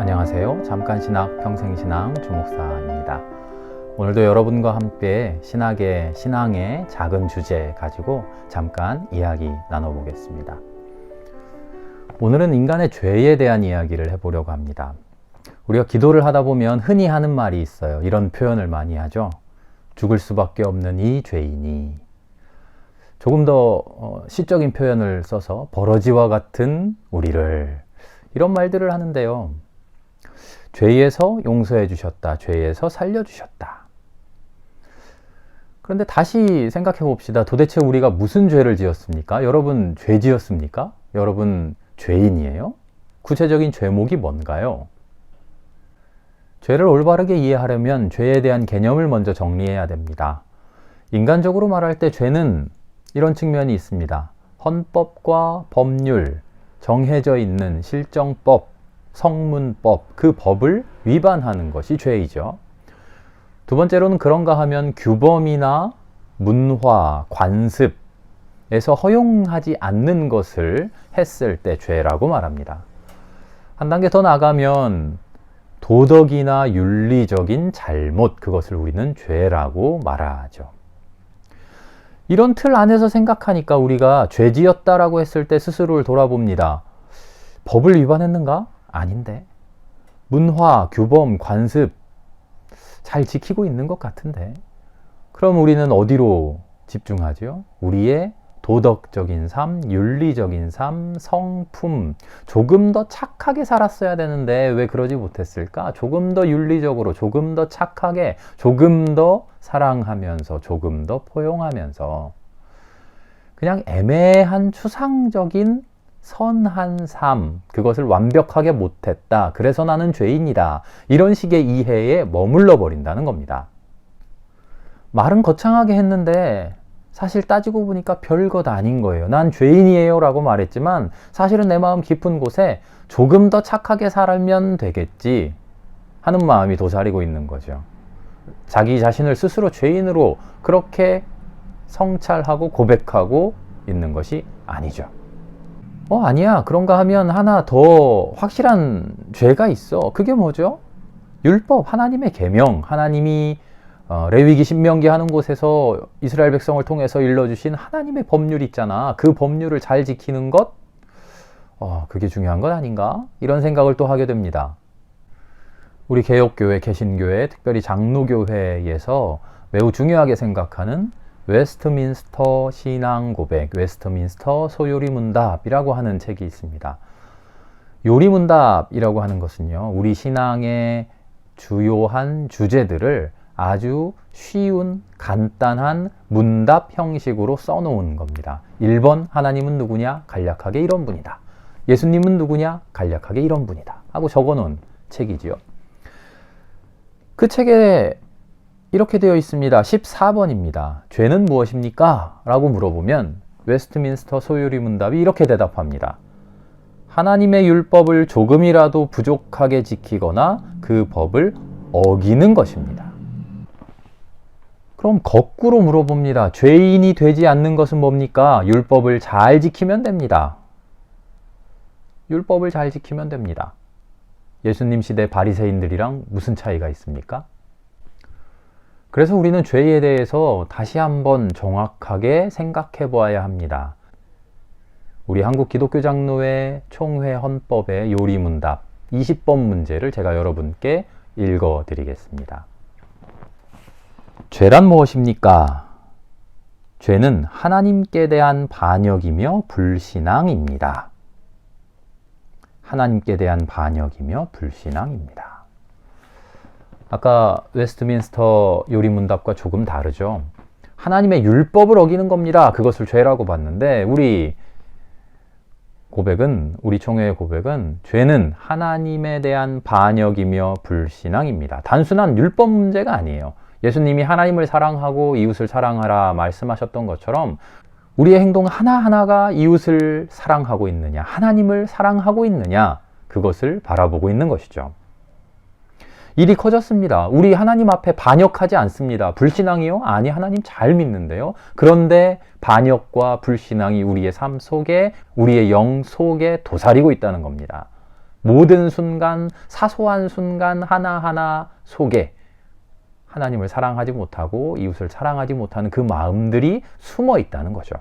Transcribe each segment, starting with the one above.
안녕하세요. 잠깐신학 평생신앙 주목사입니다. 오늘도 여러분과 함께 신앙의 작은 주제 가지고 잠깐 이야기 나눠보겠습니다. 오늘은 인간의 죄에 대한 이야기를 해보려고 합니다. 우리가 기도를 하다 보면 흔히 하는 말이 있어요. 이런 표현을 많이 하죠. 죽을 수밖에 없는 이 죄인이. 조금 더 시적인 표현을 써서 버러지와 같은 우리를, 이런 말들을 하는데요. 죄에서 용서해 주셨다. 죄에서 살려 주셨다. 그런데 다시 생각해 봅시다. 도대체 우리가 무슨 죄를 지었습니까? 여러분 죄 지었습니까? 여러분 죄인이에요? 구체적인 죄목이 뭔가요? 죄를 올바르게 이해하려면 죄에 대한 개념을 먼저 정리해야 됩니다. 인간적으로 말할 때 죄는 이런 측면이 있습니다. 헌법과 법률, 정해져 있는 실정법, 성문법, 그 법을 위반하는 것이 죄이죠. 두 번째로는 그런가 하면 규범이나 문화, 관습에서 허용하지 않는 것을 했을 때 죄라고 말합니다. 한 단계 더 나가면 도덕이나 윤리적인 잘못, 그것을 우리는 죄라고 말하죠. 이런 틀 안에서 생각하니까 우리가 죄지었다라고 했을 때 스스로를 돌아봅니다. 법을 위반했는가? 아닌데. 문화, 규범, 관습 잘 지키고 있는 것 같은데. 그럼 우리는 어디로 집중하죠? 우리의 도덕적인 삶, 윤리적인 삶, 성품, 조금 더 착하게 살았어야 되는데 왜 그러지 못했을까? 조금 더 윤리적으로, 조금 더 착하게, 조금 더 사랑하면서, 조금 더 포용하면서, 그냥 애매한 추상적인 선한 삶, 그것을 완벽하게 못했다. 그래서 나는 죄인이다. 이런 식의 이해에 머물러 버린다는 겁니다. 말은 거창하게 했는데 사실 따지고 보니까 별것 아닌 거예요. 난 죄인이에요 라고 말했지만 사실은 내 마음 깊은 곳에 조금 더 착하게 살면 되겠지 하는 마음이 도사리고 있는 거죠. 자기 자신을 스스로 죄인으로 그렇게 성찰하고 고백하고 있는 것이 아니죠. 아니야. 그런가 하면 하나 더 확실한 죄가 있어. 그게 뭐죠? 율법, 하나님의 계명, 하나님이 레위기 신명기 하는 곳에서 이스라엘 백성을 통해서 일러주신 하나님의 법률 있잖아. 그 법률을 잘 지키는 것? 그게 중요한 것 아닌가? 이런 생각을 또 하게 됩니다. 우리 개혁교회, 개신교회, 특별히 장로교회에서 매우 중요하게 생각하는 웨스트민스터 신앙고백, 웨스트민스터 소요리문답이라고 하는 책이 있습니다. 요리문답이라고 하는 것은요, 우리 신앙의 주요한 주제들을 아주 쉬운 간단한 문답 형식으로 써놓은 겁니다. 1번 하나님은 누구냐? 간략하게 이런 분이다. 예수님은 누구냐? 간략하게 이런 분이다. 하고 적어놓은 책이지요. 그 책에 이렇게 되어 있습니다. 14번입니다. 죄는 무엇입니까? 라고 물어보면 웨스트민스터 소요리문답이 이렇게 대답합니다. 하나님의 율법을 조금이라도 부족하게 지키거나 그 법을 어기는 것입니다. 그럼 거꾸로 물어봅니다. 죄인이 되지 않는 것은 뭡니까? 율법을 잘 지키면 됩니다. 율법을 잘 지키면 됩니다. 예수님 시대 바리새인들이랑 무슨 차이가 있습니까? 그래서 우리는 죄에 대해서 다시 한번 정확하게 생각해 보아야 합니다. 우리 한국기독교장로회 총회 헌법의 요리문답 20번 문제를 제가 여러분께 읽어 드리겠습니다. 죄란 무엇입니까? 죄는 하나님께 대한 반역이며 불신앙입니다. 하나님께 대한 반역이며 불신앙입니다. 아까 웨스트민스터 요리문답과 조금 다르죠. 하나님의 율법을 어기는 겁니다. 그것을 죄라고 봤는데 우리 총회의 고백은 죄는 하나님에 대한 반역이며 불신앙입니다. 단순한 율법 문제가 아니에요. 예수님이 하나님을 사랑하고 이웃을 사랑하라 말씀하셨던 것처럼 우리의 행동 하나하나가 이웃을 사랑하고 있느냐, 하나님을 사랑하고 있느냐, 그것을 바라보고 있는 것이죠. 일이 커졌습니다. 우리 하나님 앞에 반역하지 않습니다. 불신앙이요? 아니, 하나님 잘 믿는데요. 그런데 반역과 불신앙이 우리의 삶 속에, 우리의 영 속에 도사리고 있다는 겁니다. 모든 순간, 사소한 순간 하나하나 속에 하나님을 사랑하지 못하고 이웃을 사랑하지 못하는 그 마음들이 숨어 있다는 거죠.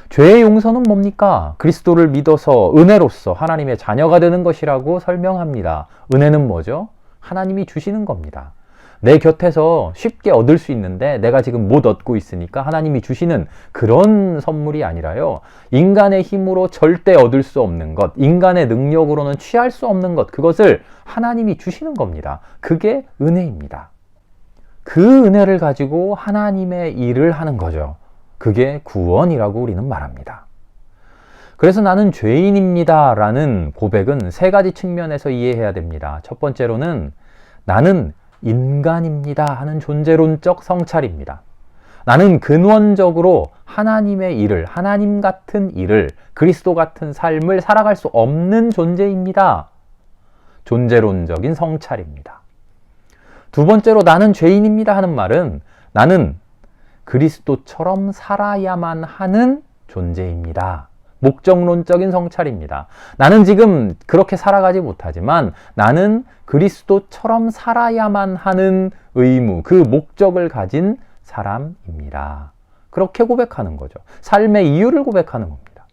죄의 용서는 뭡니까? 그리스도를 믿어서 은혜로서 하나님의 자녀가 되는 것이라고 설명합니다. 은혜는 뭐죠? 하나님이 주시는 겁니다. 내 곁에서 쉽게 얻을 수 있는데 내가 지금 못 얻고 있으니까 하나님이 주시는 그런 선물이 아니라요. 인간의 힘으로 절대 얻을 수 없는 것, 인간의 능력으로는 취할 수 없는 것, 그것을 하나님이 주시는 겁니다. 그게 은혜입니다. 그 은혜를 가지고 하나님의 일을 하는 거죠. 그게 구원이라고 우리는 말합니다. 그래서 나는 죄인입니다 라는 고백은 세 가지 측면에서 이해해야 됩니다. 첫 번째로는 나는 인간입니다 하는 존재론적 성찰입니다. 나는 근원적으로 하나님의 일을, 하나님 같은 일을, 그리스도 같은 삶을 살아갈 수 없는 존재입니다. 존재론적인 성찰입니다. 두 번째로 나는 죄인입니다 하는 말은 나는 그리스도처럼 살아야만 하는 존재입니다. 목적론적인 성찰입니다. 나는 지금 그렇게 살아가지 못하지만 나는 그리스도처럼 살아야만 하는 의무, 그 목적을 가진 사람입니다. 그렇게 고백하는 거죠. 삶의 이유를 고백하는 겁니다.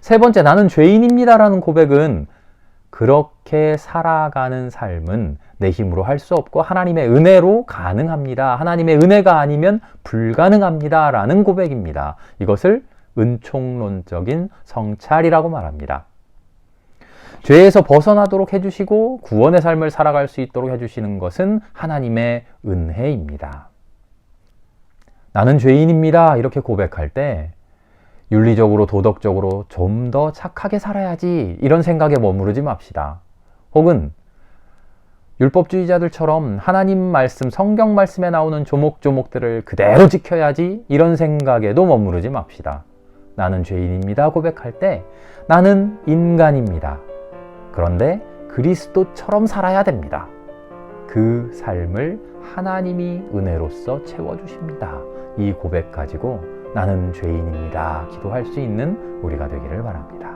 세 번째, 나는 죄인입니다라는 고백은 그렇게 살아가는 삶은 내 힘으로 할 수 없고 하나님의 은혜로 가능합니다. 하나님의 은혜가 아니면 불가능합니다. 라는 고백입니다. 이것을 은총론적인 성찰이라고 말합니다. 죄에서 벗어나도록 해주시고 구원의 삶을 살아갈 수 있도록 해주시는 것은 하나님의 은혜입니다. 나는 죄인입니다. 이렇게 고백할 때 윤리적으로 도덕적으로 좀 더 착하게 살아야지 이런 생각에 머무르지 맙시다. 혹은 율법주의자들처럼 하나님 말씀, 성경 말씀에 나오는 조목조목들을 그대로 지켜야지 이런 생각에도 머무르지 맙시다. 나는 죄인입니다 고백할 때 나는 인간입니다. 그런데 그리스도처럼 살아야 됩니다. 그 삶을 하나님이 은혜로써 채워주십니다. 이 고백 가지고 나는 죄인입니다 기도할 수 있는 우리가 되기를 바랍니다.